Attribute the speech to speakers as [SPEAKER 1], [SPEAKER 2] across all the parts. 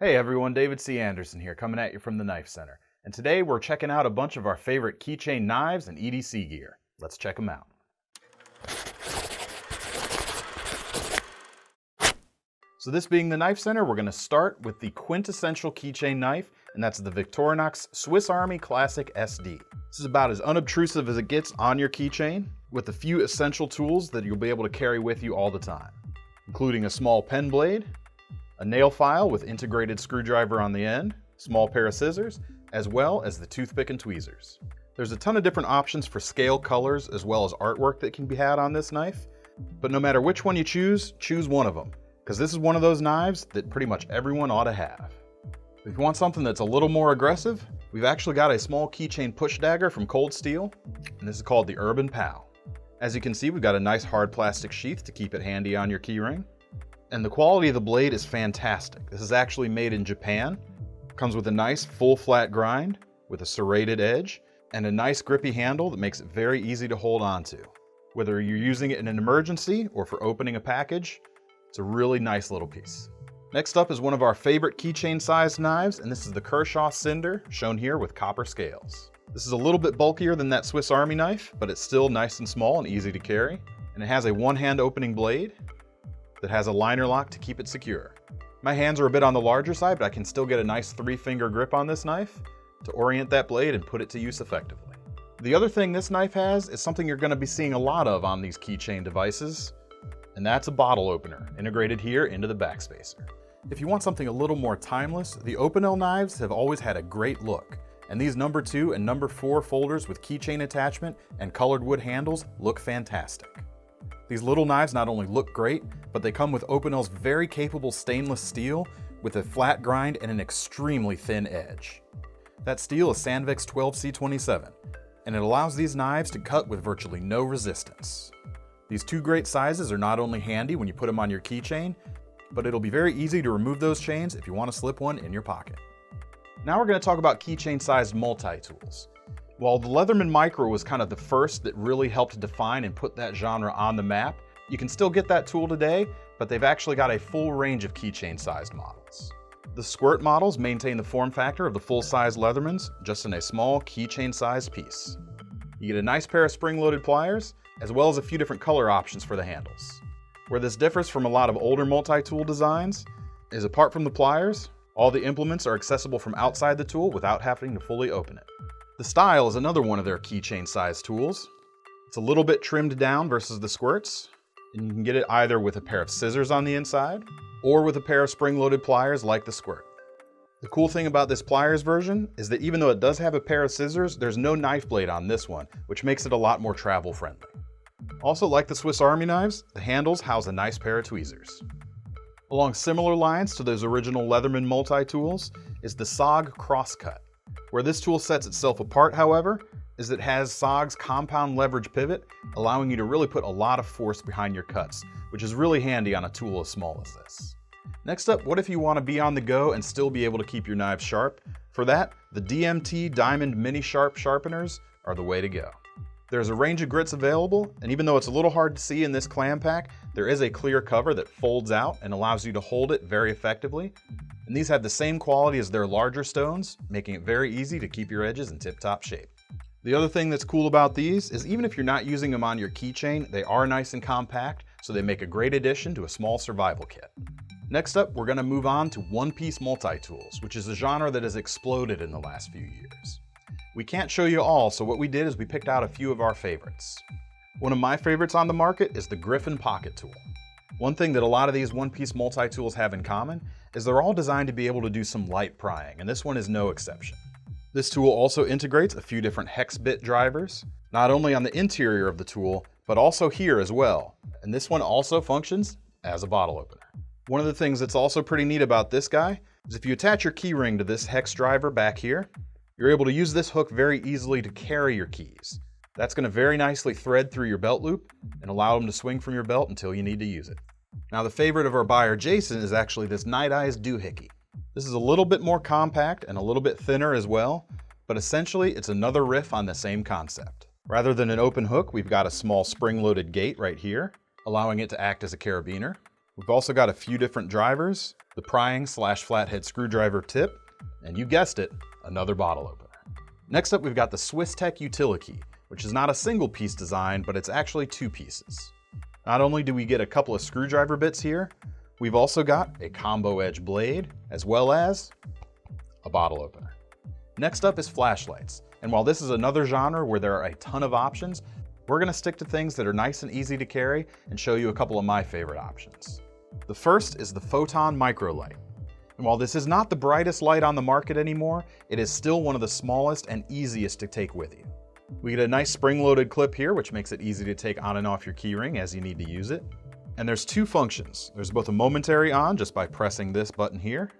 [SPEAKER 1] Hey everyone, David C. Anderson here, coming at you from the Knife Center. And today we're checking out a bunch of our favorite keychain knives and EDC gear. Let's check them out. So this being the Knife Center, we're going to start with the quintessential keychain knife, and that's the Victorinox Swiss Army Classic SD. This is about as unobtrusive as it gets on your keychain, with a few essential tools that you'll be able to carry with you all the time, including a small pen blade, a nail file with integrated screwdriver on the end, small pair of scissors, as well as the toothpick and tweezers. There's a ton of different options for scale colors as well as artwork that can be had on this knife, but no matter which one you choose one of them, because this is one of those knives that pretty much everyone ought to have. If you want something that's a little more aggressive, we've actually got a small keychain push dagger from Cold Steel, and this is called the Urban Pal. As you can see, we've got a nice hard plastic sheath to keep it handy on your keyring. And the quality of the blade is fantastic. This is actually made in Japan. Comes with a nice full flat grind with a serrated edge and a nice grippy handle that makes it very easy to hold on to. Whether you're using it in an emergency or for opening a package, it's a really nice little piece. Next up is one of our favorite keychain-sized knives, and this is the Kershaw Cinder, shown here with copper scales. This is a little bit bulkier than that Swiss Army knife, but it's still nice and small and easy to carry. And it has a one-hand opening blade that has a liner lock to keep it secure. My hands are a bit on the larger side, but I can still get a nice 3-finger grip on this knife to orient that blade and put it to use effectively. The other thing this knife has is something you're going to be seeing a lot of on these keychain devices, and that's a bottle opener integrated here into the backspacer. If you want something a little more timeless, the Opinel knives have always had a great look, and these number 2 and number 4 folders with keychain attachment and colored wood handles look fantastic. These little knives not only look great, but they come with Opinel's very capable stainless steel with a flat grind and an extremely thin edge. That steel is Sandvix 12C27, and it allows these knives to cut with virtually no resistance. These two great sizes are not only handy when you put them on your keychain, but it'll be very easy to remove those chains if you want to slip one in your pocket. Now we're going to talk about keychain-sized multi-tools. While the Leatherman Micro was kind of the first that really helped define and put that genre on the map, you can still get that tool today, but they've actually got a full range of keychain-sized models. The Squirt models maintain the form factor of the full-size Leathermans, just in a small keychain-sized piece. You get a nice pair of spring-loaded pliers, as well as a few different color options for the handles. Where this differs from a lot of older multi-tool designs is, apart from the pliers, all the implements are accessible from outside the tool without having to fully open it. The Style is another one of their keychain-sized tools. It's a little bit trimmed down versus the Squirts, and you can get it either with a pair of scissors on the inside or with a pair of spring-loaded pliers like the Squirt. The cool thing about this pliers version is that even though it does have a pair of scissors, there's no knife blade on this one, which makes it a lot more travel-friendly. Also, like the Swiss Army knives, the handles house a nice pair of tweezers. Along similar lines to those original Leatherman multi-tools is the SOG Crosscut. Where this tool sets itself apart, however, is that it has SOG's compound leverage pivot, allowing you to really put a lot of force behind your cuts, which is really handy on a tool as small as this. Next up, what if you want to be on the go and still be able to keep your knives sharp? For that, the DMT Diamond Mini Sharp Sharpeners are the way to go. There's a range of grits available, and even though it's a little hard to see in this clam pack, there is a clear cover that folds out and allows you to hold it very effectively. And these have the same quality as their larger stones, making it very easy to keep your edges in tip-top shape. The other thing that's cool about these is even if you're not using them on your keychain, they are nice and compact, so they make a great addition to a small survival kit. Next up, we're going to move on to one-piece multi-tools, which is a genre that has exploded in the last few years. We can't show you all, so what we did is we picked out a few of our favorites. One of my favorites on the market is the Griffin Pocket Tool. One thing that a lot of these one-piece multi-tools have in common is they're all designed to be able to do some light prying, and this one is no exception. This tool also integrates a few different hex bit drivers, not only on the interior of the tool, but also here as well. And this one also functions as a bottle opener. One of the things that's also pretty neat about this guy is if you attach your key ring to this hex driver back here, you're able to use this hook very easily to carry your keys. That's going to very nicely thread through your belt loop and allow them to swing from your belt until you need to use it. Now the favorite of our buyer Jason is actually this Night Eyes Doohickey. This is a little bit more compact and a little bit thinner as well, but essentially it's another riff on the same concept. Rather than an open hook, we've got a small spring-loaded gate right here, allowing it to act as a carabiner. We've also got a few different drivers, the prying / flathead screwdriver tip, and you guessed it, another bottle opener. Next up, we've got the SwissTech Utility, which is not a single piece design, but it's actually 2 pieces. Not only do we get a couple of screwdriver bits here, we've also got a combo edge blade, as well as a bottle opener. Next up is flashlights, and while this is another genre where there are a ton of options, we're gonna stick to things that are nice and easy to carry and show you a couple of my favorite options. The first is the Photon Micro Light. And while this is not the brightest light on the market anymore, it is still one of the smallest and easiest to take with you. We get a nice spring-loaded clip here, which makes it easy to take on and off your keyring as you need to use it. And there's 2 functions. There's both a momentary on, just by pressing this button here,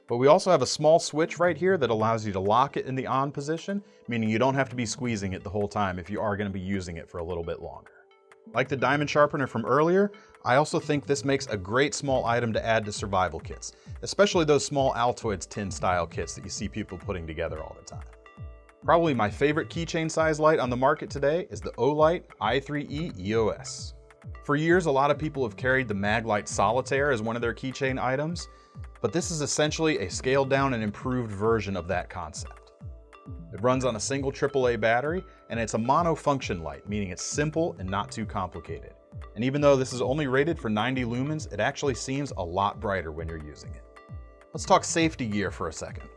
[SPEAKER 1] but we also have a small switch right here that allows you to lock it in the on position, meaning you don't have to be squeezing it the whole time if you are going to be using it for a little bit longer. Like the diamond sharpener from earlier, I also think this makes a great small item to add to survival kits, especially those small Altoids tin style kits that you see people putting together all the time. Probably my favorite keychain size light on the market today is the Olight i3E EOS. For years, a lot of people have carried the Maglite Solitaire as one of their keychain items, but this is essentially a scaled down and improved version of that concept. It runs on a single AAA battery, and it's a mono-function light, meaning it's simple and not too complicated. And even though this is only rated for 90 lumens, it actually seems a lot brighter when you're using it. Let's talk safety gear for a second.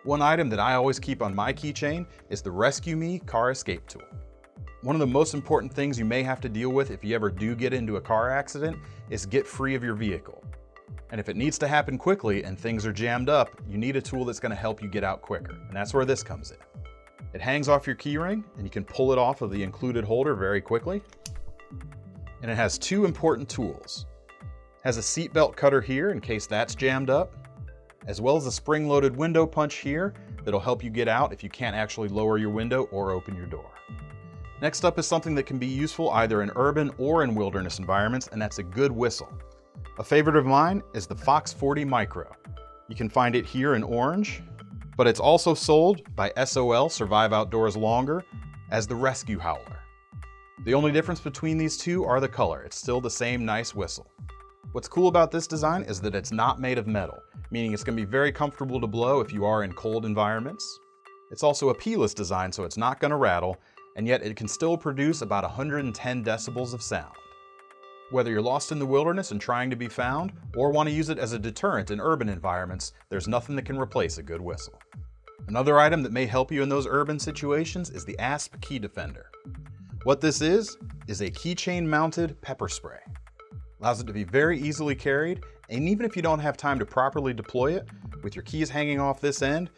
[SPEAKER 1] One item that I always keep on my keychain is the Rescue Me car escape tool. One of the most important things you may have to deal with if you ever do get into a car accident is get free of your vehicle. And if it needs to happen quickly and things are jammed up, you need a tool that's going to help you get out quicker, and that's where this comes in. It hangs off your keyring, and you can pull it off of the included holder very quickly. And it has 2 important tools. It has a seatbelt cutter here in case that's jammed up, as well as a spring-loaded window punch here that'll help you get out if you can't actually lower your window or open your door. Next up is something that can be useful either in urban or in wilderness environments, and that's a good whistle. A favorite of mine is the Fox 40 Micro. You can find it here in orange, but it's also sold by SOL Survive Outdoors Longer as the Rescue Howler. The only difference between these two are the color. It's still the same nice whistle. What's cool about this design is that it's not made of metal, meaning it's going to be very comfortable to blow if you are in cold environments. It's also a keyless design, so it's not going to rattle, and yet it can still produce about 110 decibels of sound. Whether you're lost in the wilderness and trying to be found, or want to use it as a deterrent in urban environments, there's nothing that can replace a good whistle. Another item that may help you in those urban situations is the Asp Key Defender. What this is a keychain-mounted pepper spray. Allows it to be very easily carried, and even if you don't have time to properly deploy it, with your keys hanging off this end,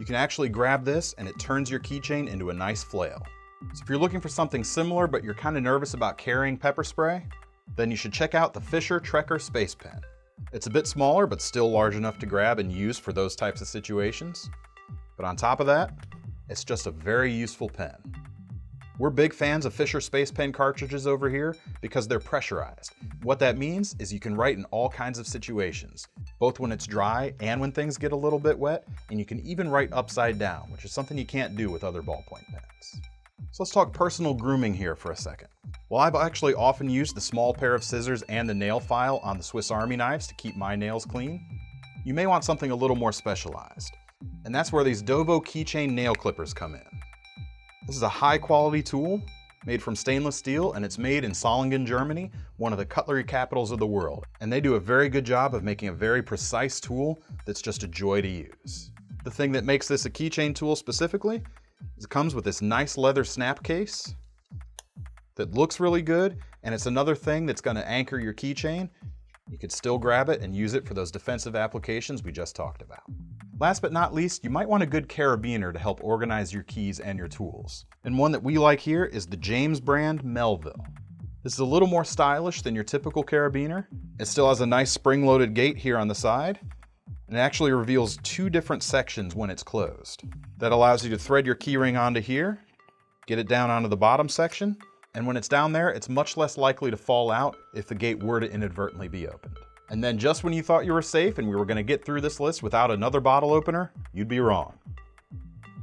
[SPEAKER 1] you can actually grab this and it turns your keychain into a nice flail. So if you're looking for something similar but you're kind of nervous about carrying pepper spray, then you should check out the Fisher Trekker Space Pen. It's a bit smaller, but still large enough to grab and use for those types of situations. But on top of that, it's just a very useful pen. We're big fans of Fisher Space Pen cartridges over here because they're pressurized. What that means is you can write in all kinds of situations, both when it's dry and when things get a little bit wet, and you can even write upside down, which is something you can't do with other ballpoint pens. So let's talk personal grooming here for a second. While I've actually often used the small pair of scissors and the nail file on the Swiss Army knives to keep my nails clean, you may want something a little more specialized. And that's where these Dovo keychain nail clippers come in. This is a high quality tool made from stainless steel, and it's made in Solingen, Germany, one of the cutlery capitals of the world. And they do a very good job of making a very precise tool that's just a joy to use. The thing that makes this a keychain tool specifically is it comes with this nice leather snap case that looks really good, and it's another thing that's going to anchor your keychain. You could still grab it and use it for those defensive applications we just talked about. Last but not least, you might want a good carabiner to help organize your keys and your tools. And one that we like here is the James brand Melville. This is a little more stylish than your typical carabiner. It still has a nice spring-loaded gate here on the side, and it actually reveals 2 different sections when it's closed. That allows you to thread your keyring onto here, get it down onto the bottom section, and when it's down there, it's much less likely to fall out if the gate were to inadvertently be opened. And then just when you thought you were safe and we were going to get through this list without another bottle opener, you'd be wrong.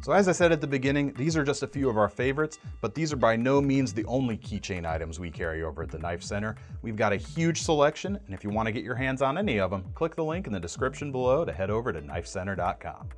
[SPEAKER 1] So as I said at the beginning, these are just a few of our favorites, but these are by no means the only keychain items we carry over at the Knife Center. We've got a huge selection, and if you want to get your hands on any of them, click the link in the description below to head over to knifecenter.com.